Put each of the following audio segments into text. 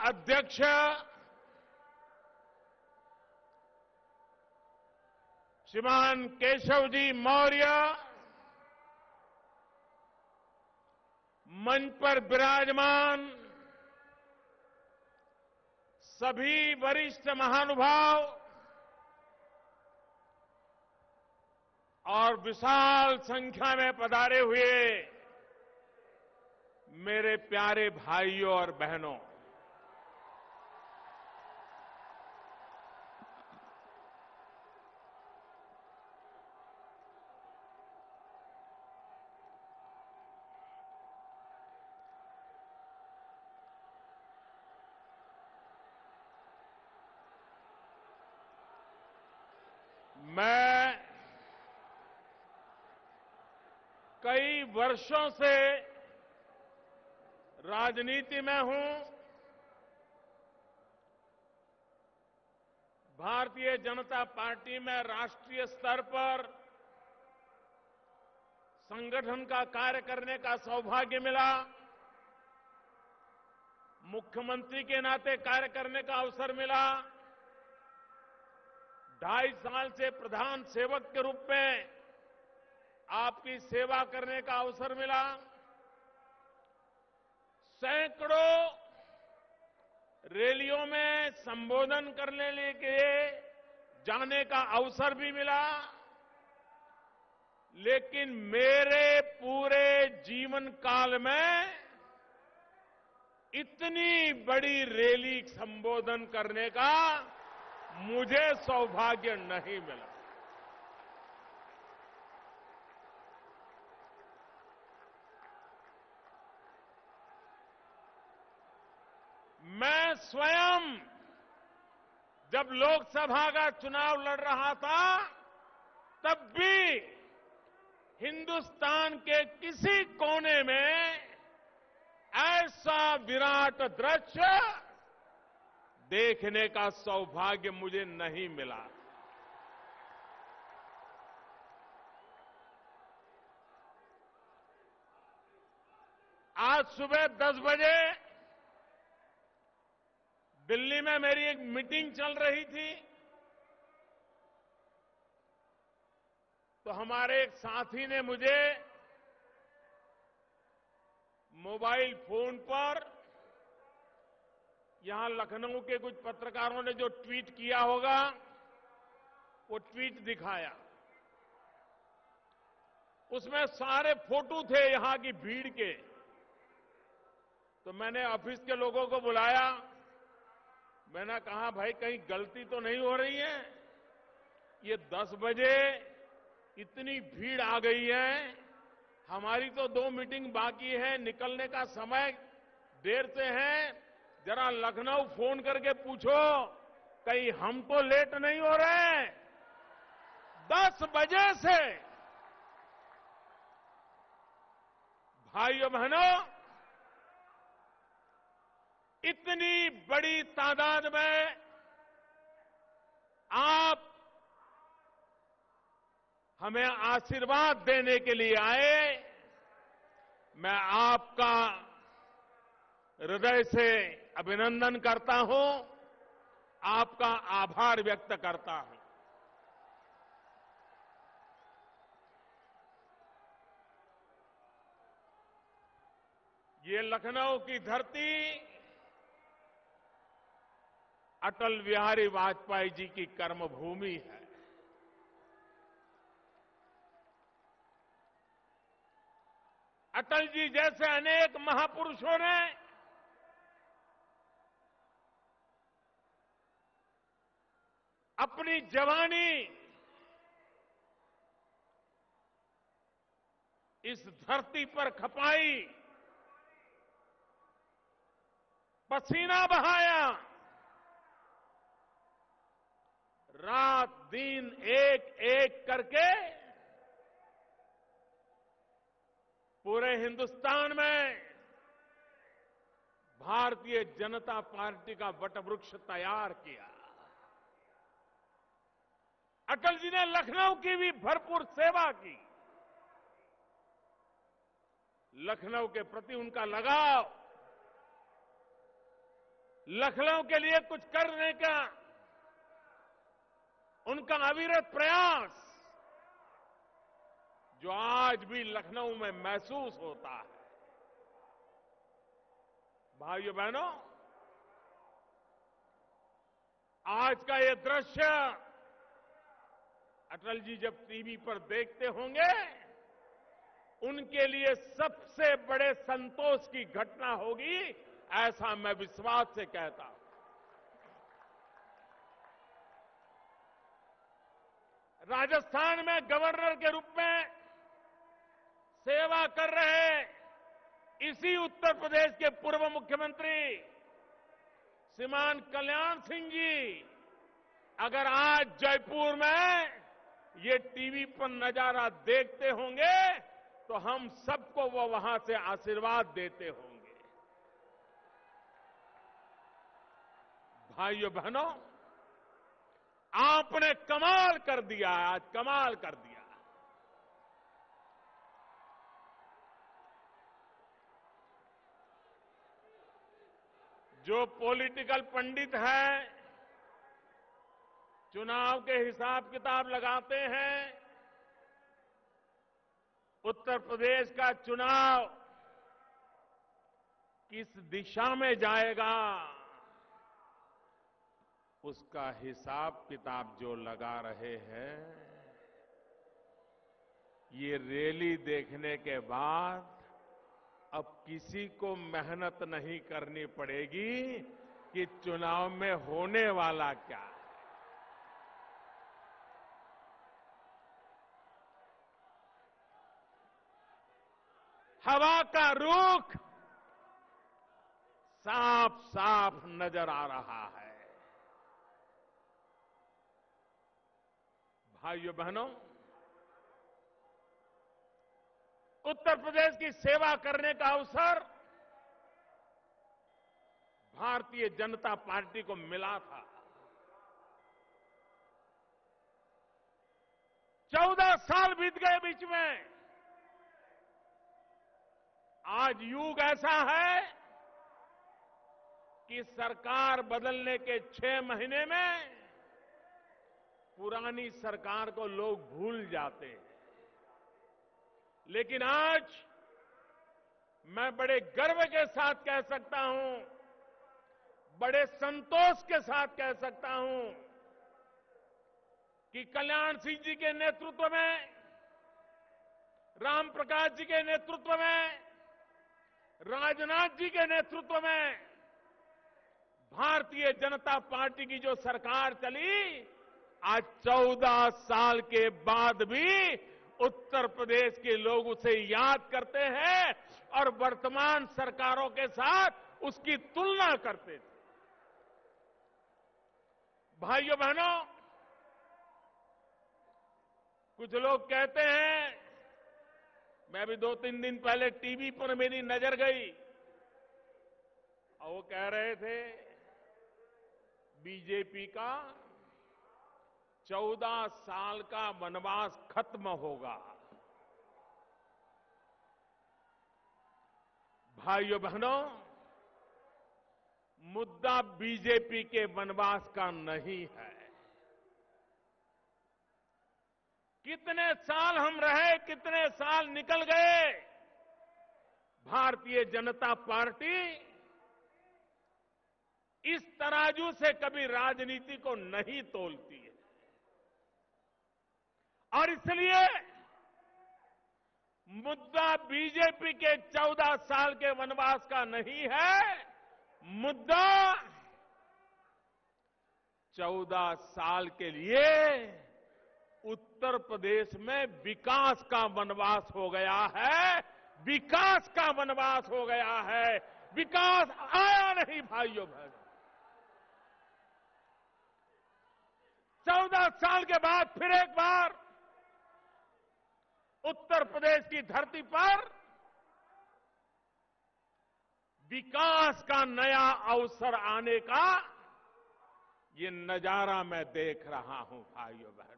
अध्यक्ष श्रीमान केशव जी मौर्य, मंच पर विराजमान सभी वरिष्ठ महानुभाव और विशाल संख्या में पधारे हुए मेरे प्यारे भाइयों और बहनों, मैं कई वर्षों से राजनीति में हूं। भारतीय जनता पार्टी में राष्ट्रीय स्तर पर संगठन का कार्य करने का सौभाग्य मिला। मुख्यमंत्री के नाते कार्य करने का अवसर मिला। 2.5 साल से प्रधान सेवक के रूप में आपकी सेवा करने का अवसर मिला। सैकड़ों रैलियों में संबोधन करने के लिए जाने का अवसर भी मिला। लेकिन मेरे पूरे जीवन काल में इतनी बड़ी रैली संबोधन करने का मुझे सौभाग्य नहीं मिला। मैं स्वयं जब लोकसभा का चुनाव लड़ रहा था, तब भी हिंदुस्तान के किसी कोने में ऐसा विराट दृश्य देखने का सौभाग्य मुझे नहीं मिला। आज सुबह 10 बजे दिल्ली में मेरी एक मीटिंग चल रही थी, तो हमारे एक साथी ने मुझे मोबाइल फोन पर यहां लखनऊ के कुछ पत्रकारों ने जो ट्वीट किया होगा, वो ट्वीट दिखाया। उसमें सारे फोटो थे यहां की भीड़ के। तो मैंने ऑफिस के लोगों को बुलाया। मैंने कहा, भाई कहीं गलती तो नहीं हो रही है? ये 10 बजे इतनी भीड़ आ गई है, हमारी तो 2 मीटिंग बाकी है, निकलने का समय देर से है। जरा लखनऊ फोन करके पूछो कहीं हम तो लेट नहीं हो रहे। 10 बजे से भाइयों बहनों, इतनी बड़ी तादाद में आप हमें आशीर्वाद देने के लिए आए। मैं आपका हृदय से अभिनंदन करता हूं, आपका आभार व्यक्त करता हूं। ये लखनऊ की धरती अटल बिहारी वाजपेयी जी की कर्मभूमि है। अटल जी जैसे अनेक महापुरुषों ने अपनी जवानी इस धरती पर खपाई, पसीना बहाया, रात दिन एक एक करके पूरे हिंदुस्तान में भारतीय जनता पार्टी का वटवृक्ष तैयार किया। अटल जी ने लखनऊ की भी भरपूर सेवा की। लखनऊ के प्रति उनका लगाव, लखनऊ के लिए कुछ करने का उनका अविरत प्रयास जो आज भी लखनऊ में महसूस होता है। भाइयों बहनों, आज का ये दृश्य अटल जी जब टीवी पर देखते होंगे, उनके लिए सबसे बड़े संतोष की घटना होगी, ऐसा मैं विश्वास से कहता हूं। राजस्थान में गवर्नर के रूप में सेवा कर रहे इसी उत्तर प्रदेश के पूर्व मुख्यमंत्री श्रीमान कल्याण सिंह जी अगर आज जयपुर में ये टीवी पर नजारा देखते होंगे तो हम सबको वो वहां से आशीर्वाद देते होंगे। भाइयों बहनों, आपने कमाल कर दिया, आज कमाल कर दिया। जो पॉलिटिकल पंडित हैं, चुनाव के हिसाब किताब लगाते हैं, उत्तर प्रदेश का चुनाव किस दिशा में जाएगा, उसका हिसाब किताब जो लगा रहे हैं, ये रैली देखने के बाद अब किसी को मेहनत नहीं करनी पड़ेगी कि चुनाव में होने वाला क्या है। हवा का रुख साफ साफ नजर आ रहा है। भाइयों बहनों, उत्तर प्रदेश की सेवा करने का अवसर भारतीय जनता पार्टी को मिला था। 14 साल बीत गए बीच में। आज युग ऐसा है कि सरकार बदलने के 6 महीने में पुरानी सरकार को लोग भूल जाते हैं। लेकिन आज मैं बड़े गर्व के साथ कह सकता हूं, बड़े संतोष के साथ कह सकता हूं कि कल्याण सिंह जी के नेतृत्व में, राम प्रकाश जी के नेतृत्व में, राजनाथ जी के नेतृत्व में भारतीय जनता पार्टी की जो सरकार चली, आज 14 साल के बाद भी उत्तर प्रदेश के लोग उसे याद करते हैं और वर्तमान सरकारों के साथ उसकी तुलना करते थे। भाइयों बहनों, कुछ लोग कहते हैं, मैं भी 2-3 दिन पहले टीवी पर मेरी नजर गई और वो कह रहे थे बीजेपी का 14 साल का वनवास खत्म होगा। भाइयों बहनों, मुद्दा बीजेपी के वनवास का नहीं है। कितने साल हम रहे, कितने साल निकल गए, भारतीय जनता पार्टी इस तराजू से कभी राजनीति को नहीं तोलती है। और इसलिए मुद्दा बीजेपी के 14 साल के वनवास का नहीं है, मुद्दा 14 साल के लिए उत्तर प्रदेश में विकास का वनवास हो गया है। विकास का वनवास हो गया है। विकास आया नहीं भाइयों बहनों। 14 साल के बाद फिर एक बार उत्तर प्रदेश की धरती पर विकास का नया अवसर आने का ये नजारा मैं देख रहा हूं भाइयों बहनों।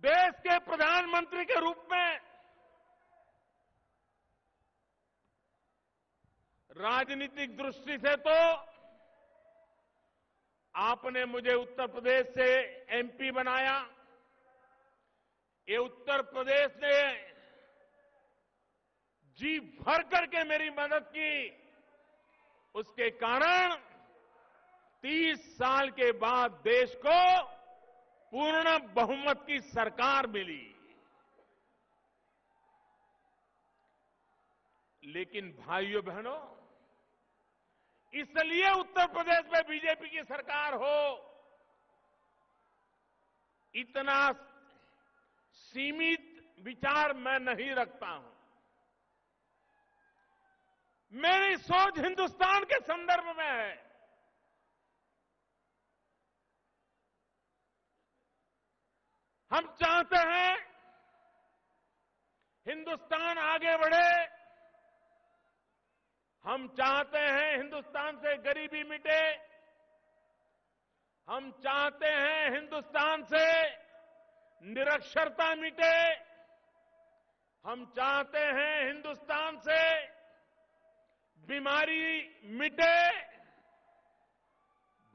देश के प्रधानमंत्री के रूप में राजनीतिक दृष्टि से तो आपने मुझे उत्तर प्रदेश से एमपी बनाया। ये उत्तर प्रदेश ने जी भर करके मेरी मदद की। उसके कारण 30 साल के बाद देश को पूर्ण बहुमत की सरकार मिली। लेकिन भाइयों बहनों, इसलिए उत्तर प्रदेश में बीजेपी की सरकार हो, इतना सीमित विचार मैं नहीं रखता हूं। मेरी सोच हिंदुस्तान के संदर्भ में है। हम चाहते हैं हिंदुस्तान आगे बढ़े। हम चाहते हैं हिंदुस्तान से गरीबी मिटे। हम चाहते हैं हिंदुस्तान से निरक्षरता मिटे। हम चाहते हैं हिंदुस्तान से बीमारी मिटे।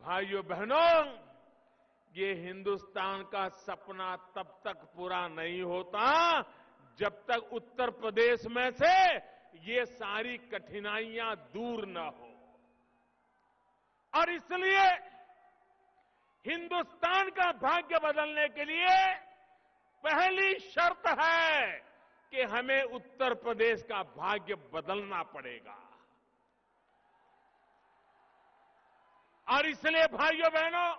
भाइयों बहनों, ये हिंदुस्तान का सपना तब तक पूरा नहीं होता जब तक उत्तर प्रदेश में से ये सारी कठिनाइयां दूर न हो। और इसलिए हिंदुस्तान का भाग्य बदलने के लिए पहली शर्त है कि हमें उत्तर प्रदेश का भाग्य बदलना पड़ेगा। और इसलिए भाइयों बहनों,